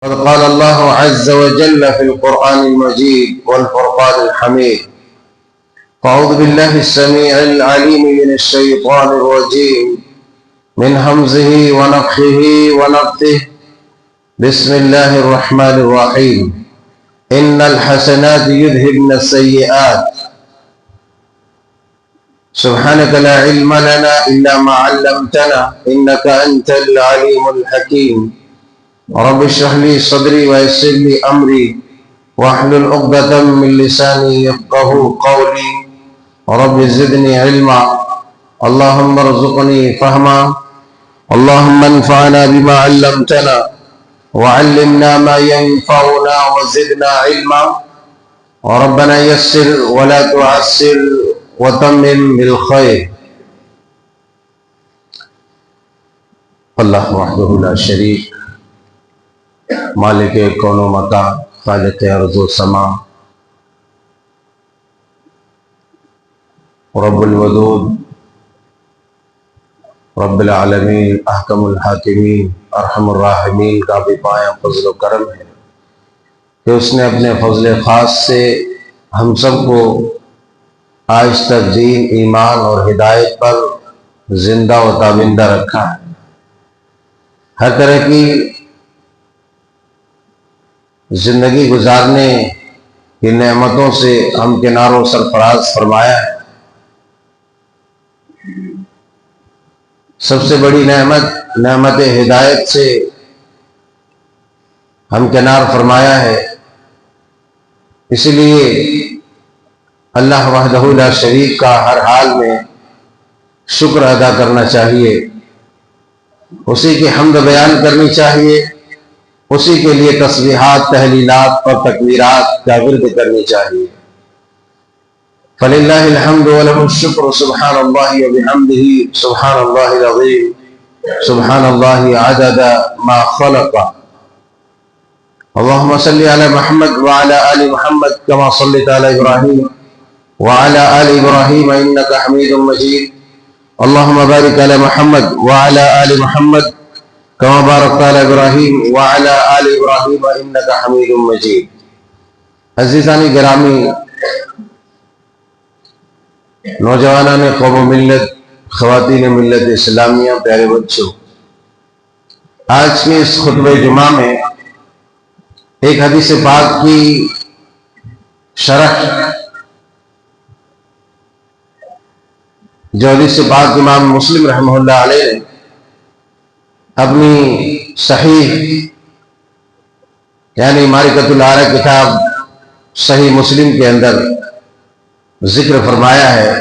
قد قال الله عز وجل في القرآن المجيد والفرقان الحميد. أعوذ بالله السميع العليم من الشيطان الرجيم من همزه ونفخه ونفثه. بسم الله الرحمن الرحيم. إن الحسنات يذهبن السيئات. سبحانك لا علم لنا إلا ما علمتنا إنك أنت العليم الحكيم. رب اشرح لي صدري ويسر لي أمري واحلل عقدة من لساني يفقهوا قولي. رب زدني علما. اللهم ارزقني فهما. اللهم انفعنا بما علمتنا وعلمنا ما ينفعنا وزدنا علما. وربنا يسر ولا تعسر وتمم بالخير. اللہ وحدہ لا شریک، مالک کون و مکان، خالق ارض و سما، رب الودود، رب العالمین، احکم الحاکمین، ارحم الراحمین کا بھی پایا فضل و کرم ہے کہ اس نے اپنے فضل خاص سے ہم سب کو آہستہ دین، ایمان اور ہدایت پر زندہ و تابندہ رکھا ہے۔ ہر طرح کی زندگی گزارنے کی نعمتوں سے ہم کنار و سرفراز فرمایا ہے۔ سب سے بڑی نعمت ہدایت سے ہم کنار فرمایا ہے۔ اس لیے اللہ وحدہ لا شریک کا ہر حال میں شکر ادا کرنا چاہیے، اسی کی حمد بیان کرنی چاہیے، اسی کے لیے تسبیحات، تہلیلات اور تکبیرات کا ورد کرنی چاہیے۔ فللہ الحمد ولہ الشکر، سبحان اللہ وبحمدہ، سبحان اللہ العظیم، سبحان اللہ عدد ما خلق۔ اللہم صلی علی محمد وعلی آل محمد کما صلیت علی ابراہیم وعلی آل ابراہیم انک حمید مجید۔ اللہم بارک علی محمد وعلی آل محمد کما بارکت علی ابراہیم وعلی آل ابراہیم انک حمید مجید۔ عزیزان گرامی، نوجوانان قوم و ملت، خواتین ملت اسلامیہ، پیارے بچوں، آج کے اس خطبہ جمعہ میں ایک حدیث پاک کی شرح، جو حدیث پاک امام مسلم رحمہ اللہ علیہ نے اپنی صحیح یعنی معرفۃ الآراء کتاب صحیح مسلم کے اندر ذکر فرمایا ہے۔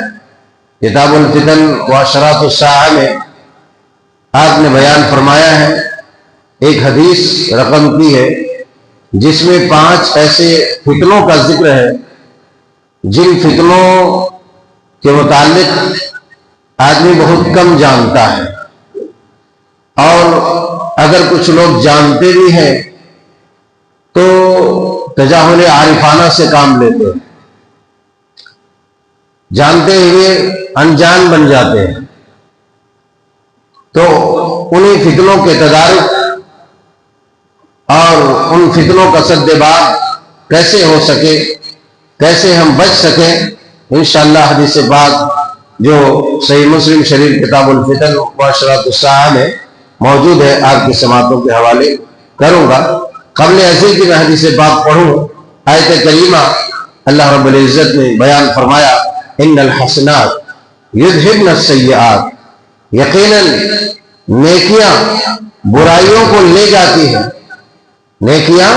کتاب الفتن و اشراط الساعہ میں آپ نے بیان فرمایا ہے، ایک حدیث رقم کی ہے جس میں 5 ایسے فتنوں کا ذکر ہے جن فتنوں کے متعلق آدمی بہت کم جانتا ہے، اور اگر کچھ لوگ جانتے بھی ہیں تو تجاہل عارفانہ سے کام لیتے ہیں، جانتے ہوئے انجان بن جاتے ہیں۔ تو انہیں فتنوں کے تدارک اور ان فتنوں کا سد باب کیسے ہو سکے، کیسے ہم بچ سکیں، انشاءاللہ حدیث پاک جو صحیح مسلم شریف کتاب الفتن و اشراط الساعہ میں موجود ہے، آپ کی سماعتوں کے حوالے کروں گا۔ قبل ازل کی میں حدیث پاک پڑھوں، آیت کریمہ اللہ رب العزت نے بیان فرمایا، ان الحسنات یذہبن السیئات، یقیناً نیکیاں برائیوں کو لے جاتی ہیں، نیکیاں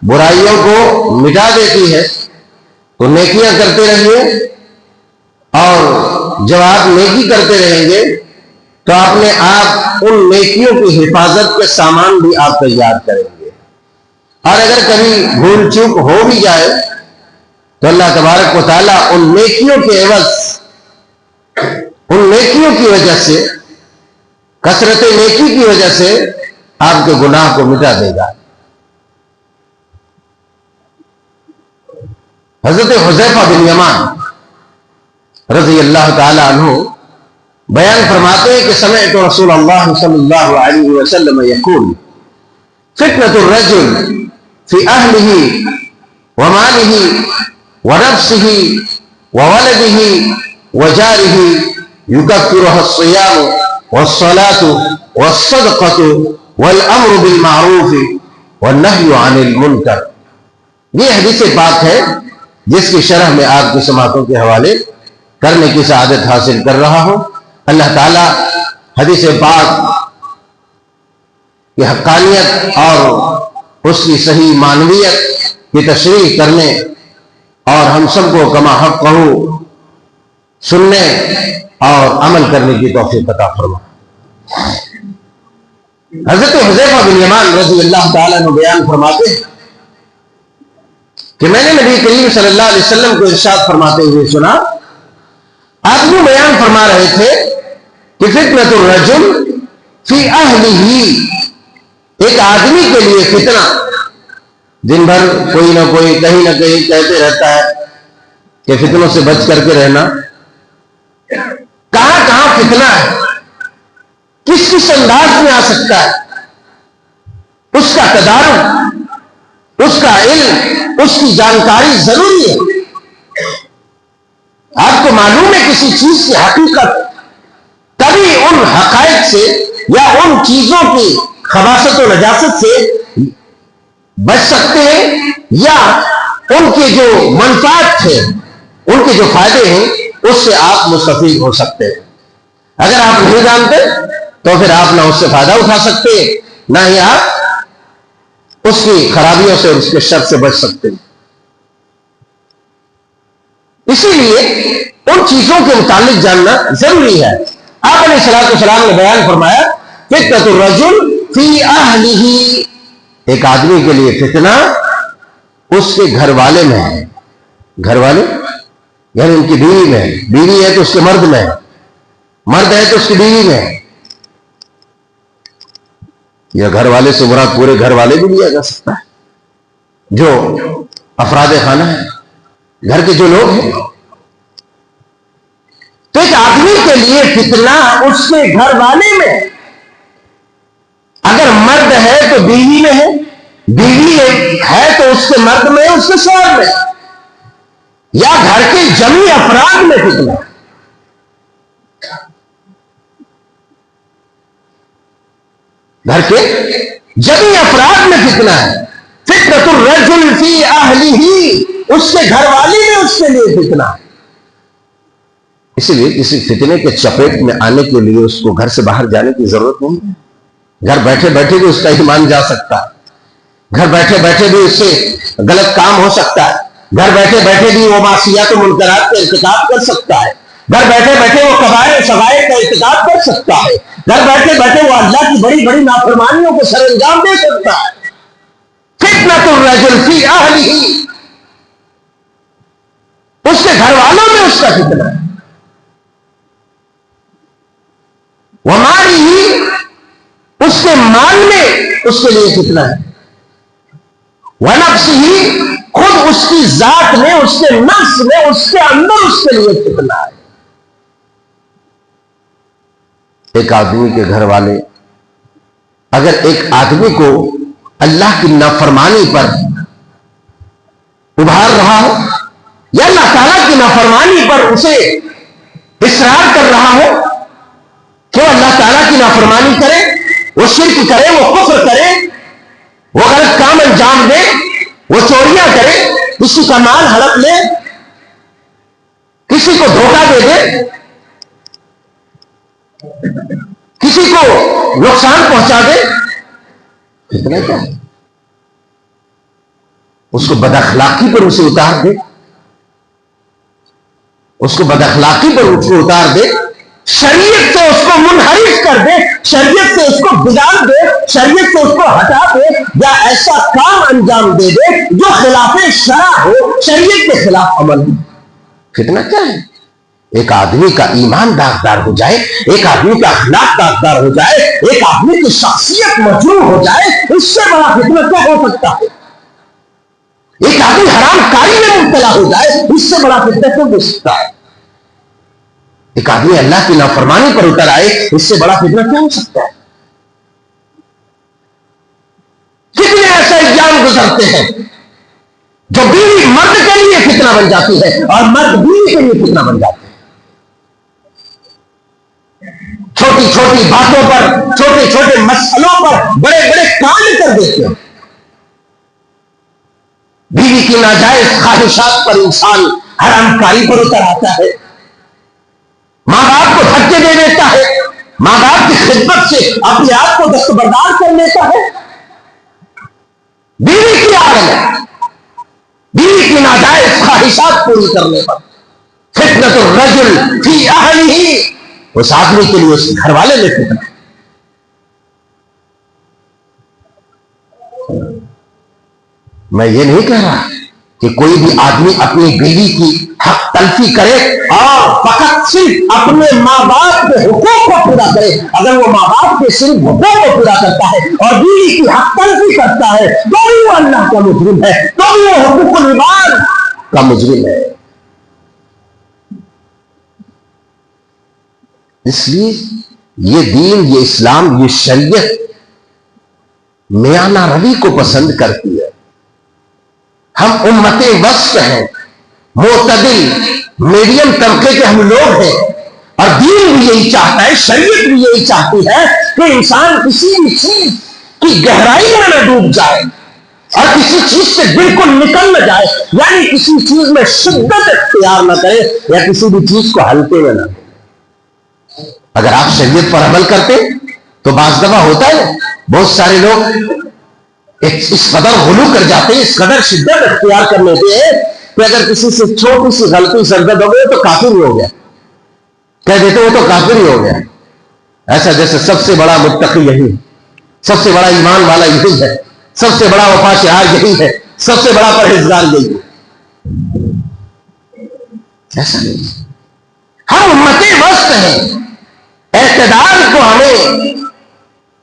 برائیوں کو مٹا دیتی ہے۔ تو نیکیاں کرتے رہیے، اور جب آپ نیکی کرتے رہیں گے تو اپنے آپ ان نیکیوں کی حفاظت کے سامان بھی آپ تیار کریں گے، اور اگر کبھی بھول چوک ہو بھی جائے تو اللہ تبارک و تعالیٰ ان نیکیوں کے عوض، ان نیکیوں کی وجہ سے، کثرت نیکی کی وجہ سے آپ کے گناہ کو مٹا دے گا۔ حضرت حذیفہ بن یمان رضی اللہ تعالی عنہ بیان فرماتے ہیں کہ سمعت رسول اللہ صلی اللہ علیہ وسلم یقول، فتنة الرجل في أهله وماله ونفسه وولده وجاره يكفرها الصيام والصلاة والصدقة والأمر بالمعروف والنهي عن المنکر. یہ حدیث پاک ہے جس کی شرح میں آپ کی سماعتوں کے حوالے کرنے کی سعادت حاصل کر رہا ہوں. اللہ تعالی حدیث پاک کی حقانیت اور اس کی صحیح معنویت کی تشریح کرنے اور ہم سب کو کما حق کہو سننے اور عمل کرنے کی توفیق عطا فرمائے. حضرت حذیفہ بن یمان رضی اللہ تعالیٰ عنہ بیان فرماتے ہیں کہ میں نے نبی کریم صلی اللہ علیہ وسلم کو ارشاد فرماتے ہوئے سنا. آپ وہ بیان فرما رہے تھے کہ فتنۃ الرجل فی اہلہ، ایک آدمی کے لیے فتنہ، دن بھر کوئی نہ کوئی کہیں نہ کہیں کہتے رہتا ہے کہ فتنوں سے بچ کر کے رہنا. کہاں کہاں فتنہ ہے، کس کس انداز میں آ سکتا ہے، اس کا تدارک، اس کا علم، اس کی جانکاری ضروری ہے. آپ کو معلوم ہے کسی چیز کی حقیقت، تبھی ان حقائق سے یا ان چیزوں کی خباثت و نجاست سے بچ سکتے ہیں یا ان کے جو منفعت تھے، ان کے جو فائدے ہیں اس سے آپ مستفید ہو سکتے ہیں. اگر آپ نہیں جانتے تو پھر آپ نہ اس سے فائدہ اٹھا سکتے نہ ہی آپ اس کی خرابیوں سے اور اس کے شر سے بچ سکتے ہیں. اسی لیے ان چیزوں کے متعلق جاننا ضروری ہے. آپ علیہ الصلوۃ والسلام نے بیان فرمایا فتنۃ الرجل فی اہلہ، ایک آدمی کے لیے فتنہ اس کے گھر والے میں ہے. گھر والے یعنی ان کی بیوی میں ہے، بیوی ہے تو اس کے مرد میں ہے، مرد ہے تو اس کی بیوی میں ہے. یا گھر والے سے مراد پورے گھر والے بھی لیا جا سکتا ہے، جو افراد خانہ ہیں، گھر کے جو لوگ ہیں. تو ایک آدمی کے لیے فتنہ اس کے گھر والے میں، اگر مرد ہے تو بیوی میں ہے، بیوی ہے تو اس کے مرد میں، اس کے شوہر میں، یا گھر کے جمی افراد میں فتنہ. گھر کے جمی افراد میں فتنہ ہے. فتنۃ الرجل فی اہلہ، اس کے گھر والی میں اس کے لیے فتنہ ہے. اسی لیے کسی فتنے کے چپیٹ میں آنے کے لیے اس کو گھر سے باہر جانے کی ضرورت نہیں ہے. گھر بیٹھے بیٹھے بھی اس کا ایمان جا سکتا ہے، گھر بیٹھے بیٹھے بھی اس سے غلط کام ہو سکتا ہے، گھر بیٹھے بیٹھے بھی وہ معصیات و منکرات کا ارتکاب کر سکتا ہے، گھر بیٹھے بیٹھے وہ کبائر و صغائر کا ارتکاب کر سکتا ہے، گھر بیٹھے بیٹھے وہ اللہ کی بڑی بڑی نافرمانیوں کو سر انجام دے سکتا ہے. فتنۃ الرجل فی اہلہ، اس کے گھر والوں میں اس کا فتنہ ہے. ومالہ، اس کے مال میں اس کے لیے فتنہ ہے. ونفسہ، خود اس کی ذات میں، اس کے نفس میں، اس کے اندر اس کے لیے فتنہ ہے. ایک آدمی کے گھر والے اگر ایک آدمی کو اللہ کی نافرمانی پر ابھار رہا ہو یا اللہ تعالیٰ کی نافرمانی پر اسے اصرار کر رہا ہو کہ وہ اللہ تعالیٰ کی نافرمانی کرے، وہ شرک کرے، وہ کفر کرے، وہ غلط کام انجام دے، وہ چوریاں کرے، کسی کا مال ہڑپ لے، کسی کو دھوکہ دے دے، کسی کو نقصان پہنچا دے، فتنہ کیا ہے؟ اس کو بد اخلاقی پر اسے اتار دے، اس کو بد اخلاقی پر اس کو اتار دے، شریعت سے اس کو منحرف کر دے، شریعت سے اس کو بگاڑ دے، شریعت سے اس کو ہٹا دے، یا ایسا کام انجام دے دے جو خلاف شرع ہو، شریعت کے خلاف عمل ہو. فتنہ کیا ہے؟ ایک آدمی کا ایمان داغدار ہو جائے، ایک آدمی کا اخلاق داغدار ہو جائے، ایک آدمی کی شخصیت مجروح ہو جائے، اس سے بڑا فتنہ کیا ہو سکتا ہے؟ ایک آدمی حرام کاری میں مبتلا ہو جائے، اس سے بڑا فتنہ کیوں ہو سکتا ہے؟ ایک آدمی اللہ کی نافرمانی پر اتر آئے، اس سے بڑا فتنہ کیا ہو سکتا ہے؟ کرتے ہیں، جو بیوی مرد کے لیے فتنہ بن جاتی ہے اور مرد بیوی کے لیے فتنہ بن جاتی ہے۔ چھوٹی چھوٹی باتوں پر، چھوٹے چھوٹے مسئلوں پر بڑے بڑے کانڈ کر دیتے ہیں۔ بیوی کی ناجائز خواہشات پر انسان حرام کاری پر اتر آتا ہے، ماں باپ کو دھکے دے دیتا ہے، ماں باپ کی خدمت سے اپنے آپ کو دستبردار کر لیتا ہے۔ بیوی کی آڑ میں، بیوی کی ناجائز خواہشات پوری کرنے پر فتنۃ الرجل فی اہلہ، اس آدمی کے لیے اس کے گھر والے میں فتنہ۔ میں یہ نہیں کہہ رہا کہ کوئی بھی آدمی اپنی بیوی کی حق تلفی کرے اور فقط صرف اپنے ماں باپ کے حقوق کو پورا کرے۔ اگر وہ ماں باپ کے صرف حقوق کو پورا کرتا ہے اور بیوی کی حق تلفی کرتا ہے تو بھی وہ اللہ کا مجرم ہے، تو بھی وہ حقوق العباد کا مجرم ہے۔ اس لیے یہ دین، یہ اسلام، یہ شریعت میانہ روی کو پسند کرتی ہے۔ ہم امت وسط ہیں، معتدل میڈیم طبقے کے ہم لوگ ہیں، اور دین بھی یہی چاہتا ہے، شریعت بھی یہی چاہتی ہے کہ انسان کسی بھی چیز کی گہرائی میں نہ ڈوب جائے اور کسی چیز سے بالکل نکل نہ جائے، یعنی کسی چیز میں شدت اختیار نہ کرے یا کسی بھی چیز کو ہلکے میں نہ دے۔ اگر آپ شریعت پر عمل کرتے تو بعض دفعہ ہوتا ہے بہت سارے لوگ اس قدر غلو کر جاتے ہیں، اس قدر شدت اختیار کر لیتے ہیں کہ اگر کسی سے چھوٹی سی غلطی سرزد ہو گئی تو کافر ہی ہو گیا، کہہ دیتے وہ تو کافر ہی ہو گیا، ایسا جیسے سب سے بڑا متقی یہی ہے، سب سے بڑا ایمان والا یہی ہے، سب سے بڑا وفا شعار یہی ہے، سب سے بڑا پرہیزگار یہی ہے۔ ایسا نہیں، ہم امت وسط ہیں، اعتدال کو ہمیں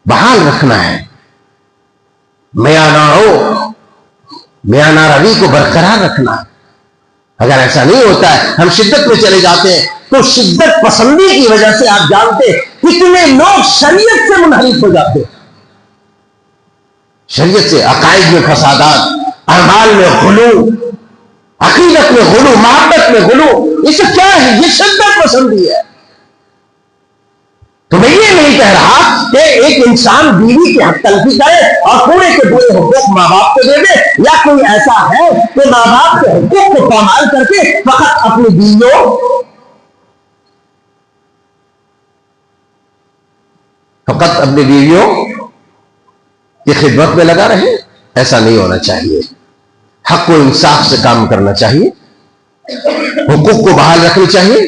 بحال رکھنا ہے، میانہ روی کو برقرار رکھنا۔ اگر ایسا نہیں ہوتا ہے، ہم شدت میں چلے جاتے ہیں تو شدت پسندی کی وجہ سے آپ جانتے کتنے لوگ شریعت سے منحرف ہو جاتے ہیں، شریعت سے عقائد میں فسادات، اعمال میں غلو، عقیدت میں غلو، محبت میں غلو، یہ سب کیا ہے؟ یہ شدت پسندی ہے۔ تو میں یہ نہیں کہہ رہا کہ ایک انسان بیوی کی حق تلفی کرے اور پورے کے پورے حقوق ماں باپ کو دے دے، یا کوئی ایسا ہے کہ ماں باپ کے حقوق کو پامال کر کے فقط اپنی بیویوں کی خدمت میں لگا رہے۔ ایسا نہیں ہونا چاہیے، حق و انصاف سے کام کرنا چاہیے، حقوق کو بحال رکھنی چاہیے۔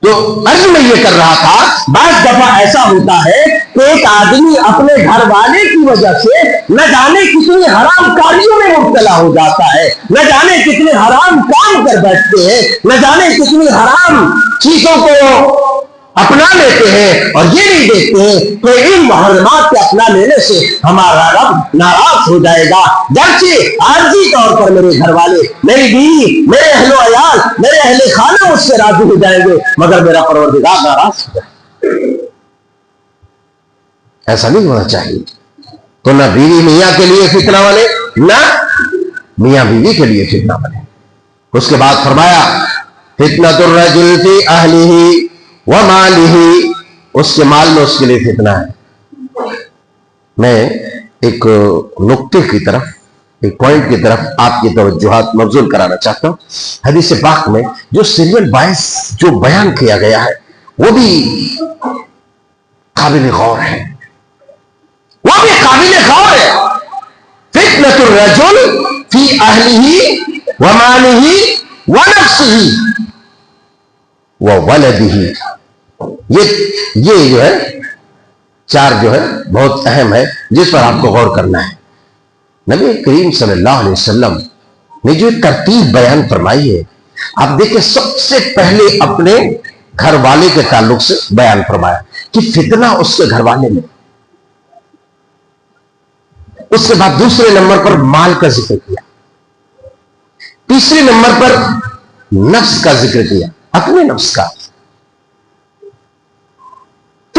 تو عرض میں یہ کر رہا تھا، بعض دفعہ ایسا ہوتا ہے کہ ایک آدمی اپنے گھر والے کی وجہ سے نہ جانے کتنی حرام کاریوں میں مبتلا ہو جاتا ہے، نہ جانے کتنے حرام کام کر بیٹھتے ہیں، نہ جانے کتنی حرام چیزوں کو اپنا لیتے ہیں، اور یہ نہیں دیکھتے ہیں کہ ان محرمات کے اپنا لینے سے ہمارا رب ناراض ہو جائے گا۔ گرچہ عارضی طور پر میرے گھر والے، میری بیوی، میرے اہل و عیال، میرے اہل خانہ اس سے راضی ہو جائیں گے، مگر میرا پروردگار ناراض ہو جائے گا۔ ایسا نہیں ہونا چاہیے۔ تو نہ بیوی میاں کے لیے فتنہ بنے، نہ میاں بیوی کے لیے فتنہ بنے۔ اس کے بعد فرمایا فتنۃ الرجل فی اہلہ ومالہ، اس کے مال میں اس کے لیے فتنہ ہے۔ میں ایک نقطے کی طرف، ایک پوائنٹ کی طرف آپ کی توجہات مبذول کرانا چاہتا ہوں۔ حدیث پاک میں جو سیریل باعث جو بیان کیا گیا ہے وہ بھی قابل غور ہے، وہ بھی قابل غور ہے۔ فتنۃ الرجل فی اہلہ ومالہ ونفسہ وولدہ، یہ جو ہے چار جو ہے بہت اہم ہے، جس پر آپ کو غور کرنا ہے۔ نبی کریم صلی اللہ علیہ وسلم نے جو ترتیب بیان فرمائی ہے، آپ دیکھیں سب سے پہلے اپنے گھر والے کے تعلق سے بیان فرمایا کہ فتنہ اس کے گھر والے میں، اس کے بعد دوسرے نمبر پر مال کا ذکر کیا، تیسرے نمبر پر نفس کا ذکر کیا، اپنے نفس کا،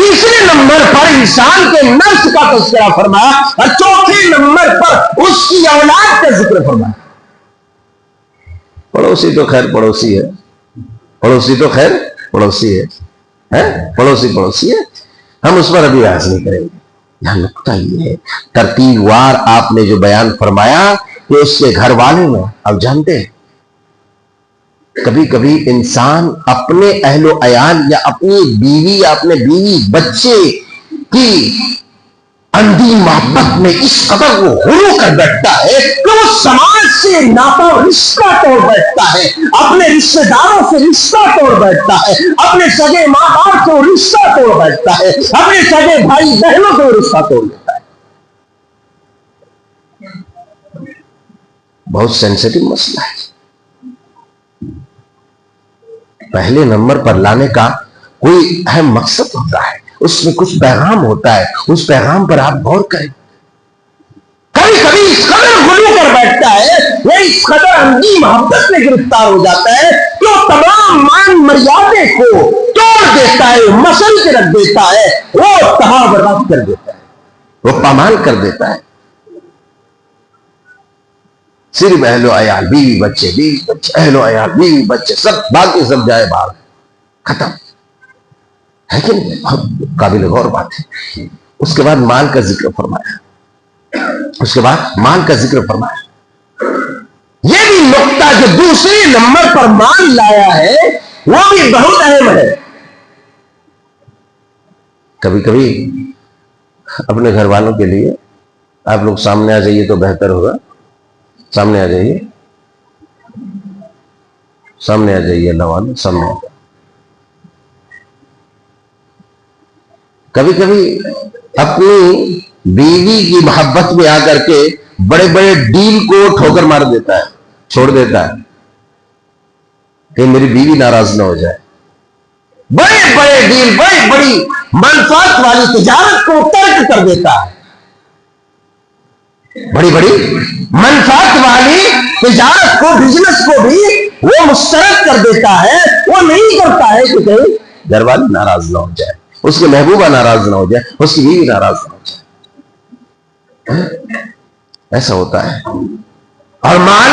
تیسرے نمبر پر انسان کے نفس کا تذکرہ فرمایا اور چوتھے نمبر پر اس کی اولاد کا ذکر فرمایا. پڑوسی تو خیر پڑوسی ہے، پڑوسی تو خیر پڑوسی ہے، پڑوسی ہے، ہم اس پر ابھی بحث نہیں کریں گے. یہاں نقطہ یہ ہے، ترتیب وار آپ نے جو بیان فرمایا کہ اس کے گھر والے میں، آپ جانتے ہیں کبھی کبھی انسان اپنے اہل و عیال یا اپنی بیوی یا اپنے بیوی بچے کی اندھی محبت میں اس قدر وہ غلو کر بیٹھتا ہے کہ وہ سماج سے ناتا رشتہ توڑ بیٹھتا ہے، اپنے رشتہ داروں سے رشتہ توڑ بیٹھتا ہے، اپنے سگے ماں باپ سے رشتہ توڑ بیٹھتا ہے، اپنے سگے بھائی بہنوں سے رشتہ توڑ دیتا ہے. بہت سینسیٹیو مسئلہ ہے. پہلے نمبر پر لانے کا کوئی اہم مقصد ہوتا ہے، اس میں کچھ پیغام ہوتا ہے، اس پیغام پر آپ غور کریں. کبھی کبھی اس قدر غلو کر بیٹھتا ہے، وہ اس قدر اندھی محبت میں گرفتار ہو جاتا ہے کہ وہ تمام مان مریادے کو توڑ دیتا ہے، مسل کے رکھ دیتا ہے، وہ تباہ برباد کر دیتا ہے، وہ پامال کر دیتا ہے. صرف اہل و عیال، بیوی بچے اہل و عیال بیوی بچے سب، باقی سب جائے باہر، ختم ہے کہ نہیں؟ بہت قابل غور بات ہے. اس کے بعد مال کا ذکر فرمایا، یہ بھی نقطہ جو دوسرے نمبر پر مال لایا ہے وہ بھی بہت اہم ہے. کبھی کبھی اپنے گھر والوں کے لیے آپ لوگ سامنے آ جائیے تو بہتر ہوگا. سامنے آ جائیے اللہ والوں، سامنے آ جائیے. کبھی کبھی اپنی بیوی کی محبت میں آ کر کے بڑے بڑے ڈیل کو ٹھوکر مار دیتا ہے، چھوڑ دیتا ہے کہ میری بیوی ناراض نہ ہو جائے. بڑے بڑے ڈیل، بڑی بڑی منفعت والی تجارت کو ترک کر دیتا ہے، بڑی بڑی منفعت والی تجارت کو، بزنس کو بھی وہ مسترد کر دیتا ہے. وہ نہیں کرتا ہے کہ کہیں گھر والی ناراض نہ ہو جائے، اس کی محبوبہ ناراض نہ ہو جائے، اس کی بیوی ناراض نہ ہو جائے. ایسا ہوتا ہے. اور مال،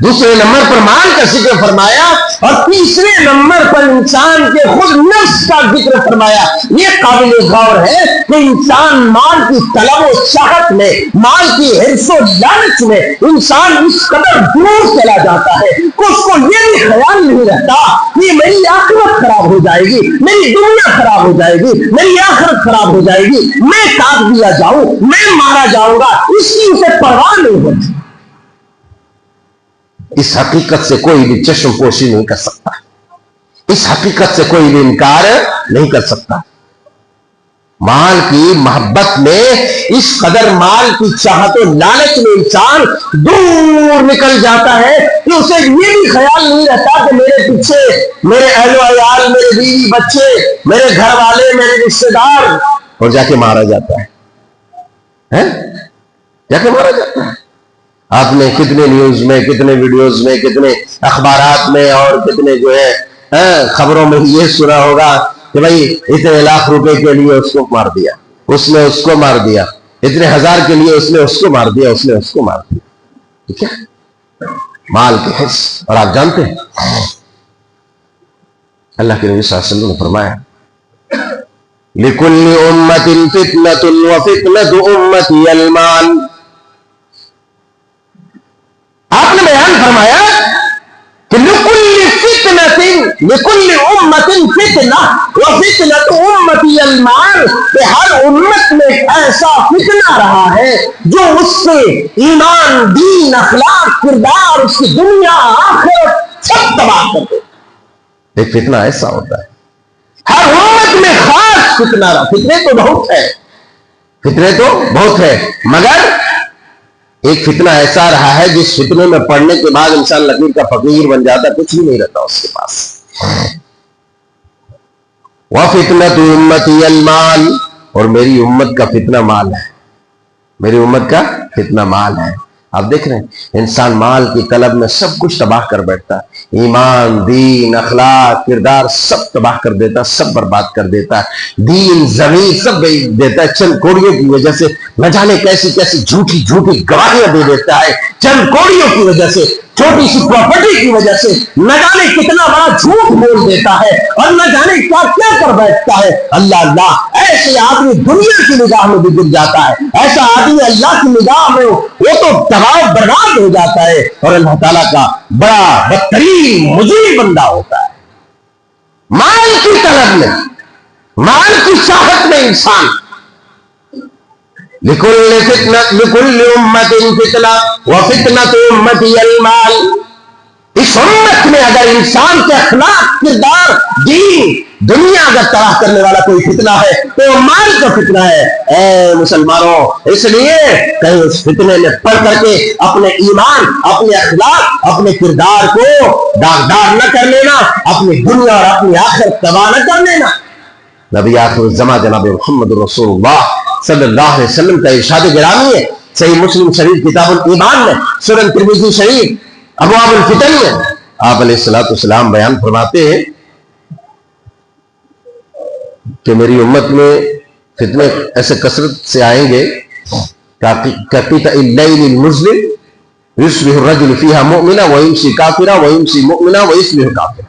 دوسرے نمبر پر مال کا ذکر فرمایا اور تیسرے نمبر پر انسان کے خود نفس کا ذکر فرمایا. یہ قابل غور ہے کہ انسان مال کی طلب و چاہت میں، مال کی حرص و لالچ میں انسان اس قدر دور چلا جاتا ہے کہ اس کو یہ بھی خیال نہیں رہتا کہ میری آخرت خراب ہو جائے گی، میری دنیا خراب ہو جائے گی، میری آخرت خراب ہو جائے گی، میں کاٹ دیا جاؤں، میں مارا جاؤں گا، اس کی اسے پرواہ نہیں ہوتی. اس حقیقت سے کوئی بھی چشم پوشی نہیں کر سکتا، اس حقیقت سے کوئی بھی انکار نہیں کر سکتا. مال کی محبت میں، اس قدر مال کی چاہت و لالچ میں انسان دور نکل جاتا ہے کہ اسے یہ بھی خیال نہیں رہتا کہ میرے پیچھے میرے اہل و عیال، میرے بیوی بچے، میرے گھر والے، میرے رشتے دار، اور جا کے مارا جاتا ہے، جا کے مارا جاتا ہے. آپ نے کتنے نیوز میں، کتنے ویڈیوز میں، کتنے اخبارات میں اور کتنے جو ہے خبروں میں یہ سنا ہوگا کہ بھائی اتنے لاکھ روپے کے لیے اس کو مار دیا، اس نے اس کو مار دیا، اتنے ہزار کے لیے اس نے اس کو مار دیا، اس نے اس کو مار دیا. ٹھیک ہے، مال کے حص. اور آپ جانتے ہیں اللہ کے نبی صلی اللہ علیہ وسلم نے فرمایا لِكُلِّ أُمَّةٍ فِتْنَةٌ وَفِتْنَةُ أُمَّتِيَ الْمَالُ. آپ نے بیان فرمایا کہ لِكُلِّ أُمَّةٍ فِتْنَةٌ وَفِتْنَةُ أُمَّتِيَ الْمَالُ، کہ ہر امت میں ایسا فتنہ رہا ہے جو اس سے ایمان، دین، اخلاق، کردار، اس کی دنیا آخرت سب تباہ کر دے. ایک فتنہ ایسا ہوتا ہے ہر امت میں، خاص فتنہ رہا. فتنے تو بہت ہے، مگر ایک فتنہ ایسا رہا ہے جس فتنے میں پڑنے کے بعد انسان لکیر کا فقیر بن جاتا، کچھ بھی نہیں رہتا اس کے پاس. وَفِتْنَةُ أُمَّتِيَ الْمَالُ، اور میری امت کا فتنہ مال ہے، میری امت کا فتنہ مال ہے. آپ دیکھ رہے ہیں انسان مال کی طلب میں سب کچھ تباہ کر بیٹھتا ہے، ایمان، دین، اخلاق، کردار سب تباہ کر دیتا ہے، سب برباد کر دیتا ہے، دین، زمین سب بیچ دیتا ہے چند کوڑیوں کی وجہ سے، نہ جانے کیسی کیسی جھوٹی جھوٹی گواہیاں دے دیتا ہے چند کوڑیوں کی وجہ سے، چھوٹی سی پراپرٹی کی وجہ سے نہ جانے کتنا بڑا جھوٹ بول دیتا ہے اور نہ جانے کیا کیا کر بیٹھتا ہے۔ اللہ اللہ، ایسے آدمی دنیا کی نگاہ میں بھی گر جاتا ہے، ایسا آدمی اللہ کی نگاہ میں وہ تو تباہ برباد ہو جاتا ہے اور اللہ تعالیٰ کا بڑا بدترین مجرم بندہ ہوتا ہے۔ مال کی طلب میں، مال کی چاہت میں انسان لِكُلِّ أُمَّةٍ فِتْنَةٌ وَفِتْنَةُ أُمَّتِي الْمَالِ، اس امت میں اگر انسان کے اخلاق، کردار، دین، دنیا اگر تباہ کرنے والا کوئی فتنہ ہے تو مال کا فتنہ ہے۔ اے مسلمانوں، اس لیے کہیں اس فتنے میں پڑ کر کے اپنے ایمان، اپنے اخلاق، اپنے کردار کو داغدار نہ کر لینا، اپنی دنیا اور اپنی آخرت تباہ نہ کر لینا۔ نبی آخر الزمان جناب محمد رسول اللہ صلی اللہ علیہ وسلم کا ارشاد گرامی ہے، صحیح مسلم شریف کتاب الایمان میں، سنن ترمذی شریف ابواب الفتن میں آپ علیہ السلام بیان فرماتے ہیں کہ میری امت میں فتنے ایسے کثرت سے آئیں گے كقطع الليل المظلم يصبح الرجل فيها مؤمنا ويمسي كافرا ويمسي مؤمنا ويصبح كافرا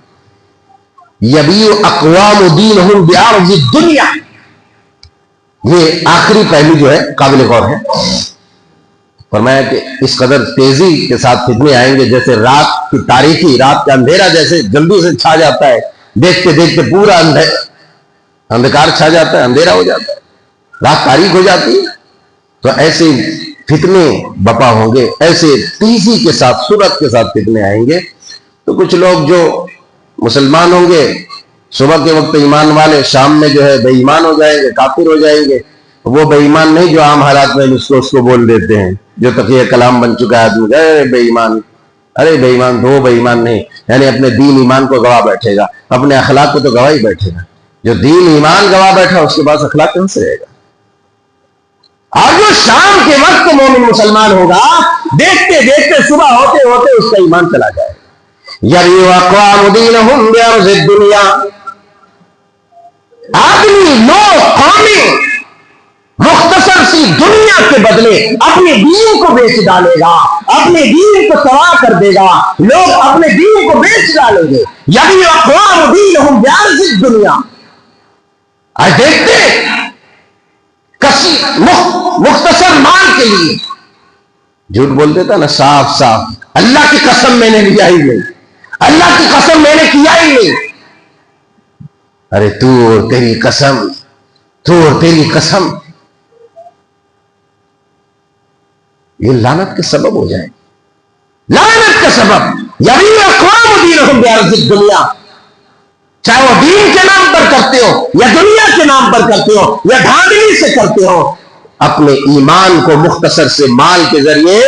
يبيع اقوام دينهم بعرض الدنيا۔ یہ آخری پہلو جو ہے قابل غور ہے، فرمایا کہ اس قدر تیزی کے ساتھ فتنے آئیں گے جیسے رات کی تاریکی، رات کا اندھیرا جیسے جلدی سے چھا جاتا ہے، دیکھتے دیکھتے پورا اندھکار چھا جاتا ہے، اندھیرا ہو جاتا ہے، رات تاریک ہو جاتی ہے، تو ایسے فتنے بپا ہوں گے، ایسے تیزی کے ساتھ، سرعت کے ساتھ فتنے آئیں گے۔ تو کچھ لوگ جو مسلمان ہوں گے، صبح کے وقت ایمان والے، شام میں جو ہے بے ایمان ہو جائیں گے، کافر ہو جائیں گے۔ وہ بے ایمان نہیں جو عام حالات میں اس کو بول دیتے ہیں، جو تقیہ کلام بن چکا ہے آدمی، ارے بے ایمان، ارے بے ایمان، دو بے ایمان نہیں، یعنی اپنے دین ایمان کو گواہ بیٹھے گا، اپنے اخلاق کو تو گواہ ہی بیٹھے گا۔ جو دین ایمان گواہ بیٹھا اس کے پاس اخلاق کہاں سے رہے گا؟ اور جو شام کے وقت مومن مسلمان ہوگا، دیکھتے دیکھتے صبح ہوتے ہوتے اس کا ایمان چلا جائے گا۔ یَبِيعُ أَقْوَامُ دِينَهُمْ بِعَرْضِ الدُّنْيَا، آدمی، لوگ، قومیں مختصر سی دنیا کے بدلے اپنے دین کو بیچ ڈالے گا، اپنے دین کو تباہ کر دے گا، لوگ اپنے دین کو بیچ ڈالیں گے۔ یعنی اقوام دینہم بعرض الدنیا، آج دیکھتے کسی مختصر مال کے لیے جھوٹ بول دیتا نا، صاف صاف، اللہ کی قسم میں نے لیا ہی نہیں، اللہ کی قسم میں نے کیا ہی نہیں، ارے تو اور تیری قسم، تو اور تیری قسم، یہ لعنت کا سبب ہو جائے، لعنت کا سبب۔ یعنی اقوام دینہم بعرض الدنیا، چاہے وہ دین کے نام پر کرتے ہو یا دنیا کے نام پر کرتے ہو یا دھاندلی سے کرتے ہو، اپنے ایمان کو مختصر سے مال کے ذریعے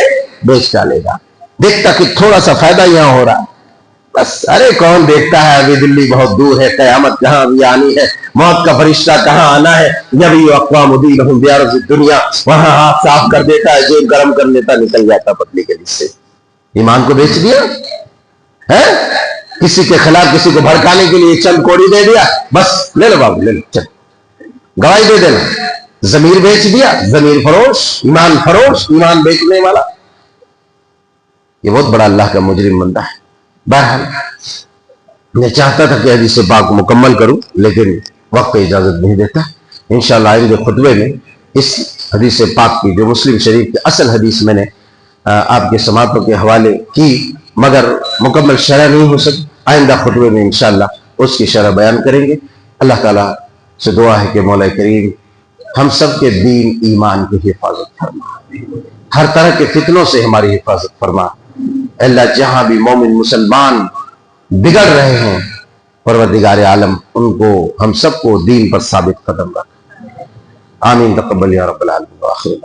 بیچ ڈالے گا۔ دیکھتا کہ تھوڑا سا فائدہ یہاں ہو رہا ہے، بس ارے کون دیکھتا ہے، ابھی دلی بہت دور ہے، قیامت کہاں ابھی آنی ہے، موت کا فرشتہ کہاں آنا ہے۔ یبیع اقوام دینہم بعرض الدنیا، وہاں ہاتھ صاف کر دیتا ہے، جیب گرم کر لیتا، نکل جاتا پتلی گلی سے۔ ایمان کو بیچ دیا ہے، کسی کے خلاف کسی کو بھڑکانے کے لیے چند کوڑی دے دیا، بس لے لو بابو، لے لو، چل گواہی دے دینا۔ ضمیر بیچ دیا، ضمیر فروش، ایمان بیچنے والا، یہ بہت بڑا اللہ کا مجرم بندہ ہے۔ بہرحال میں چاہتا تھا کہ حدیث پاک مکمل کروں، لیکن وقت اجازت نہیں دیتا۔ انشاءاللہ آئندہ خطبے میں اس حدیث پاک کی جو مسلم شریف کی اصل حدیث میں نے آپ کے سماعتوں کے حوالے کی، مگر مکمل شرح نہیں ہو سکی، آئندہ خطبے میں انشاءاللہ اس کی شرح بیان کریں گے۔ اللہ تعالیٰ سے دعا ہے کہ مولا کریم ہم سب کے دین ایمان کی حفاظت فرما، ہر طرح کے فتنوں سے ہماری حفاظت فرما۔ اللہ جہاں بھی مومن مسلمان بگڑ رہے ہیں، پروردگار عالم ان کو، ہم سب کو دین پر ثابت قدم رکھ۔ آمین، تقبل یا رب العالمین۔